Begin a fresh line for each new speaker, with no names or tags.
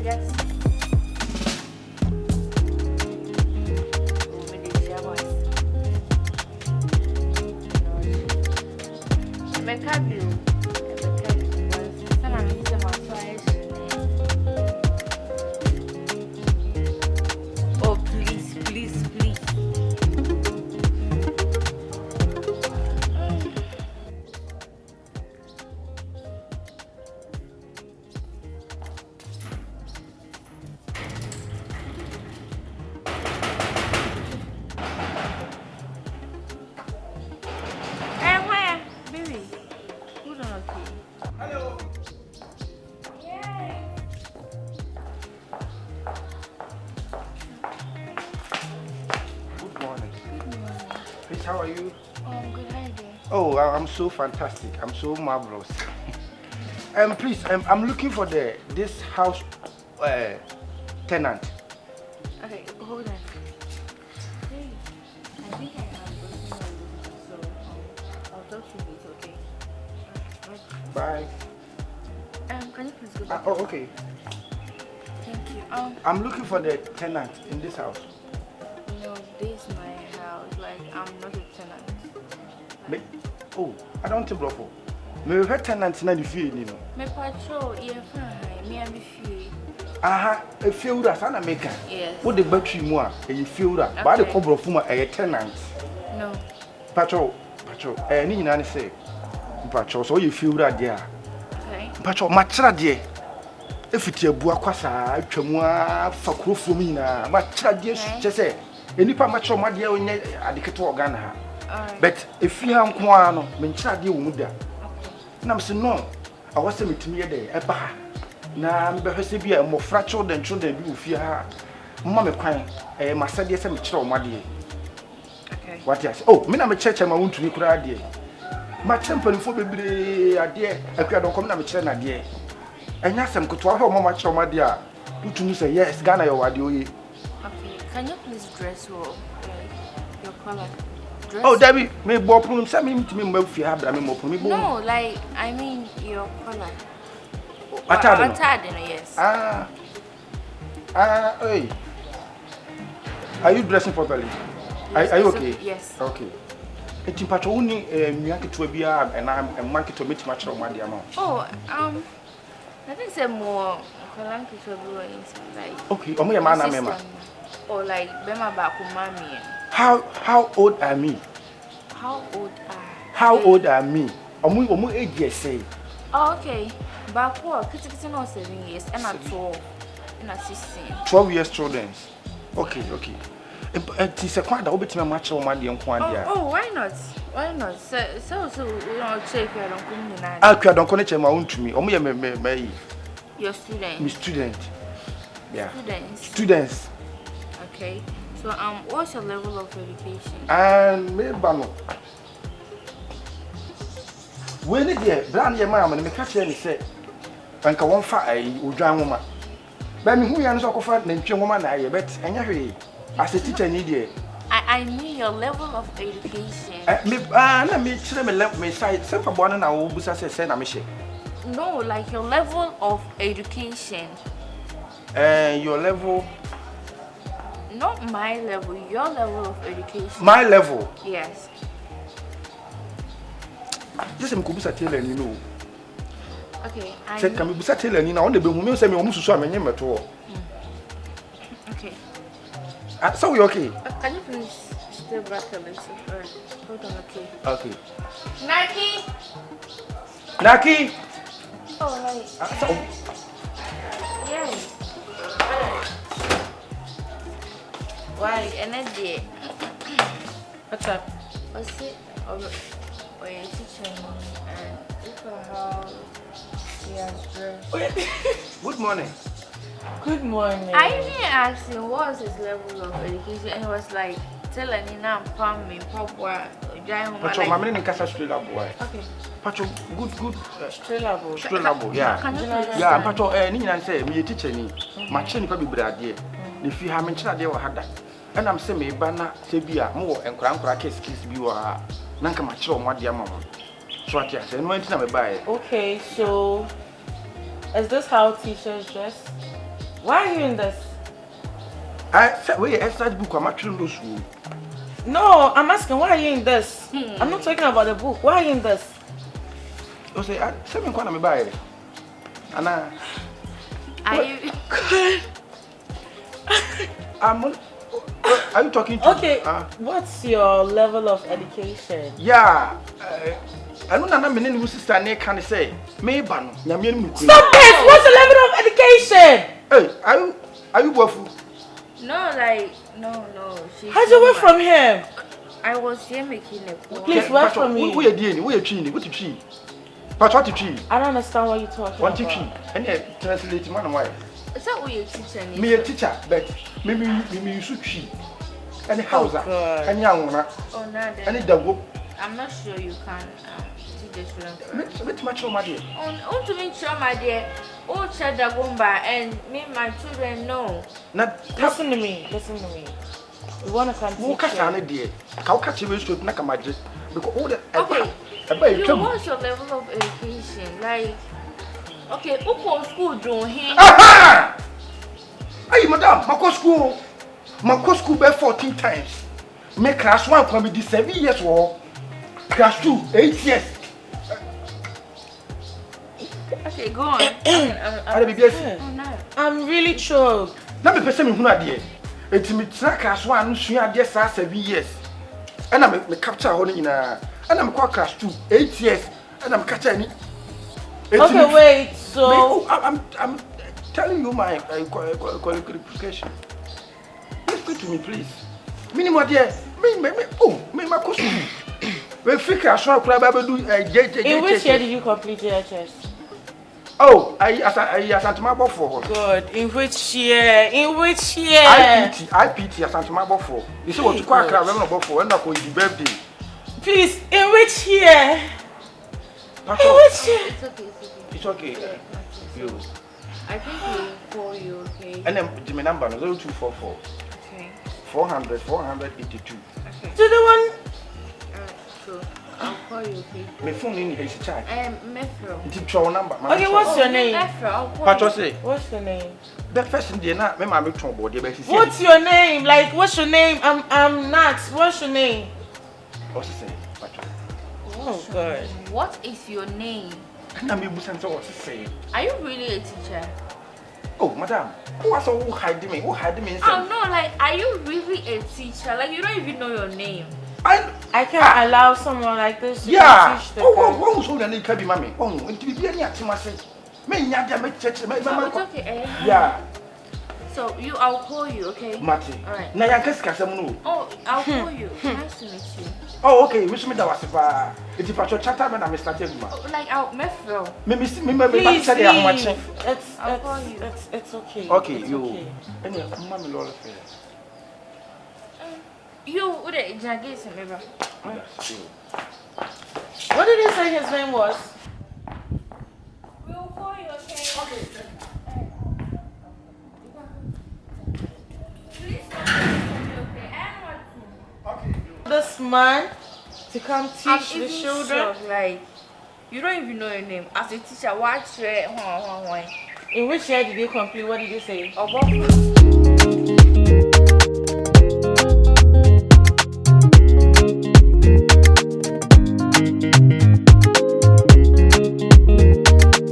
Yes. Oh, please, please, please.
How are you?
Oh, I'm good. How are you doing?
Oh, I'm so fantastic. I'm so marvelous. Please, I'm looking for this house tenant.
Okay, hold on. Hey, I think I have so I'll talk to you later, okay?
Bye.
Can you please go back?
Oh, okay.
Thank you.
I'm looking for the tenant in this house.
No, this is my house. Like, I'm not a tenant.
Oh, I don't think bro. Me have tenant na the field, you know.
Me patrol, yeah, fine. Me and me fee.
Aha, a field as an American.
Yes.
What the battery more? A field, but the cover of a tenant.
No.
Patrol. Any nani say. Patrol, so you feel that there.
Okay.
Patrol, matra there. If it's a buakwasa, chamwa, fakro for me na, matra there, just say. Any pa macho my dear when I decate organ. But if you have one, mentra dear muda. And I'm saying no. I was saying to me a day, a bar. Now I'm better be a more fractured than children do fear. Mamma crying, a Massadia cemetery, my dear.
Okay.
What yes? Oh, me na me church am want to be cry dear. My temple for baby, a dear, I don't come na me church na dear. And yes, I'm going to have my much my dear. You to say yes, Ghana your audio.
Okay, can you please dress well? Like your color. Dress.
Oh, Debbie, me bop room, send me to me if you have that me more for me.
No, like I mean your color.
Atadino,
yes.
Hey. Are you dressing properly?
Yes,
are you okay?
Yes.
Okay. It's in Patroni, Yankee to be and I'm a monkey to meet much of my dear mom.
Oh, I think say more like
okay, I'm a man, I'm
or like Bema Bakumami.
How old are me? How old are me? Omu age say.
Oh, okay. Back what? Kitty no 7 years and at 12 and at 16.
12 years children. Okay. It is a quite a bit much of my young one.
Oh, why not? Why not? So we don't check I don't come in.
I don't connect my own to me. Me.
Your student.
Me student. Yeah.
Students. Okay. So what's your level of education?
And me bano. When it there, brand your mama, me catch any say. And can one fire Ojohn woman. But me who you so offer name woman I bet any as a teacher need
I mean your level of education.
Me tell me left me side some for born na wo busa say na me she.
No, like your level of education.
Your level.
Not my level, your level of education.
My level?
Yes.
Just me kubusa tell you know.
Okay,
say can me busa tell you na on the be me say me omu susu amenye meto.
Okay.
So we okay?
Can you please step back a little? Hold on, okay.
Okay.
Narkie. Oh, right. Yes. Why? Energy.
What's up?
What's it? Or your teacher and look at how he has dressed.
Good morning.
Good morning.
I even asked him what was his level of education, and he was like telling me now me Papua
Pacho, my name is Kasa Straight Boy.
Okay.
Pacho, good.
Straight level,
yeah.
Can you please?
Yeah, Pacho, ni na say me teacher ni. My chain pa be brade. If you have mentioned there had that. And I'm saying me bana say bia mo enkra case bi wa na nka ma kire mo ade ama mo. So at say no antina me buy.
Okay, so is this how teachers dress? Why are you in this?
I said, wait, exercise book. I'm actually no school.
No, I'm asking, why are you in this? I'm not talking about the book. Why are you in this?
You say, I said, I'm going to buy it. And
Are you?
Are you talking to?
Okay, what's your level of education?
Yeah. I don't know. I'm in the sister. I can't say. Maybe.
Stop it! What's the level of education?
Hey, are you waffle?
No, like no.
How'd you work from him?
I was here making a call.
Please work from me.
Who are you? Who are you tree? What you tree? But what you tree?
I don't understand what you're talking about.
What you tree? And translate man why?
Is that what your teacher needs?
Me a teacher, but maybe you should tree. Any house, any young one,
Oh, no,
any double.
I'm not sure you can teach the children.
Which much my dear?
Oh, to make sure, my dear. Oh, Chada Gumba, and me, my children know.
Listen to me. You want to come
Who catch an dear? How catch you with like a magic? Because all the
What's your level of education? Like, okay, who goes school doing here?
Aha! Hey, madam, my school by 14 times. Make class 1 can be 7 years old. Class 2, 8 years.
Okay, go on.
I'm really choked.
Now me person me hu ade. Enti me tra class 1 no sua ade 7 years. And I me capture ho nyina. And I'm call class 2, 8 years. And I'm capture any.
Okay, wait. So
I'm telling you my qualification. Listen to me, please. Minimum there. Me my course. We free class 1 do
in which year did you complete JHS?
Oh, I Asantuma for.
Good. In which year?
IPT Asantuma for. You see what you call class remember for when I go your birthday.
Please, in which year?
It's okay.
It's okay. You.
I think we'll call you, okay?
And then give me number 0244.
Okay.
482.
Okay.
To the one.
So I'll call you, okay?
My phone in here is charge.
Mefro.
It's your number.
Okay, what's your name?
Mefro, I'll call
Patro
you.
say.
What's your name?
The first in the night, my mom told body.
What's your name? Like, what's your name? I'm Nax. What's your name?
What's the name? Patro.
Oh God.
What is your name?
And I'm able to what to say.
Are you really a teacher?
Oh, madam. Who was who hiding me? Who hiding me?
Oh no, like, are you really a teacher? Like, you don't even know your name.
I can't allow someone like this to teach the
What was all the name? Can be mommy. Oh, and to be any at my say. Me, Yadia, my church, my
Oh, it's okay.
Yeah.
So I'll call you, okay?
Mati.
Alright.
Now you can catch them.
Oh, I'll call you. Nice to meet you.
Oh, okay. Wish me that was if it's Patro chatter when I'm starting.
Oh, like, I'll Mefro.
Please leave.
I'll call you.
It's okay.
Okay,
it's
you.
okay.
Any mommy Lola fair.
You would have Jaggies and Mebra.
What did he say his name was?
We'll call you, okay? Please come okay?
This man to come teach the children.
Like, you don't even know your name. As a teacher, watch it.
In which year did you complete? What did you say?
About